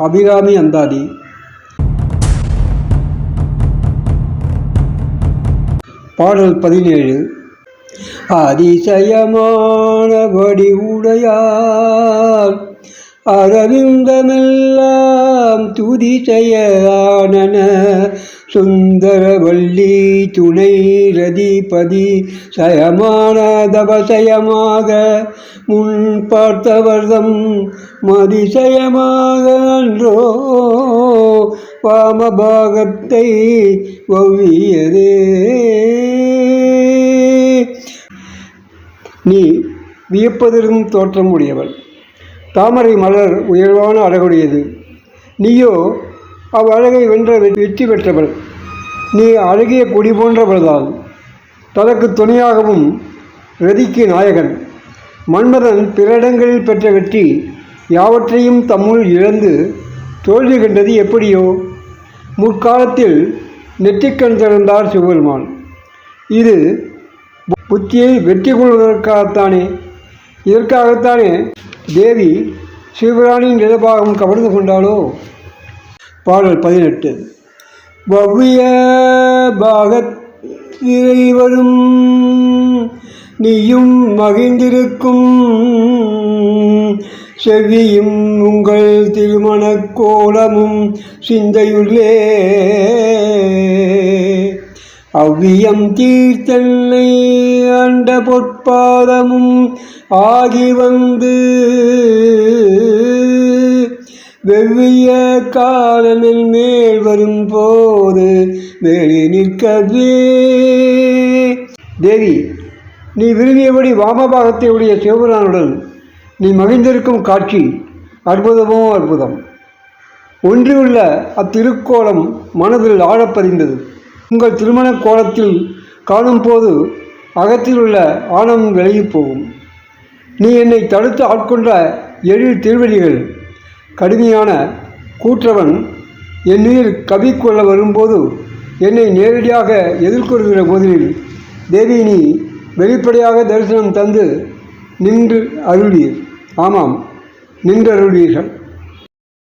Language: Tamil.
அபிராமி அந்தாதி. பாடல் 17. அதிசயமானபடி உடையார் அரவிந்தமெல்லாம் துதி செய்யானன சுந்தரவல்லி துணை ரதிபதி சயமான தபசயமாக முன் பார்த்தவர்தம் மதிசயமாக அன்றோ வாமபாகத்தை ஒவ்வியதே. நீ வியப்பதற்கும் தோற்றம் உடையவள். தாமரை மலர் உயர்வான அழகுடையது. நீயோ அவ்வழகை வென்ற வெற்றி பெற்றவள். நீ அழகிய கொடி போன்றவள்தான். தனக்கு துணையாகவும் ரதிக்கு நாயகன். மன்மதன் பிற இடங்களில் பெற்ற வெற்றி யாவற்றையும் தம்முள் இழந்து தோல்வி கண்டது எப்படியோ? முற்காலத்தில் நெற்றிக்கண் திறந்தார் சிவபெருமான். இது புத்தியை வெற்றி கொள்வதற்காகத்தானே. இதற்காகத்தானே தேவி சிவபிரானின் இடபாகம் கவர்ந்து கொண்டாளோ? பாடல் 18. வவ்விய பாகத்திரை வரும் நீயும் மகிழ்ந்திருக்கும் செவ்வியும் உங்கள் திருமண கோலமும் சிந்தையுள்ளே அவ்வியம் தீர்த்தன்னை அண்ட பொற்பாதமும் ஆகி வந்து வெவ்விய காலனில் மேல் வரும் போது வெளி நிற்கவே. தேவி, நீ விரும்பியபடி வாமபாகத்தை உடைய சிவபுரானுடன் நீ மகிழ்ந்திருக்கும் காட்சி அற்புதமோ அற்புதம். ஒன்றியுள்ள அத்திருக்கோலம் மனதில் ஆழப்பதிந்தது. உங்கள் திருமண கோலத்தில் காணும் போது அகத்தில் உள்ள ஆணவம் விலகி போகும். நீ என்னை தடுத்து ஆட்கொண்ட 7 திருவடிகள் கடுமையான கூற்றவன் என்னுயிர் கவி கொள்ள வரும்போது என்னை நேரடியாக எதிர்கொள்கிற போதில் தேவி நீ வெளிப்படையாக தரிசனம் தந்து நின்று அருள்வீர். ஆமாம், நின்று அருள்வீர்கள்.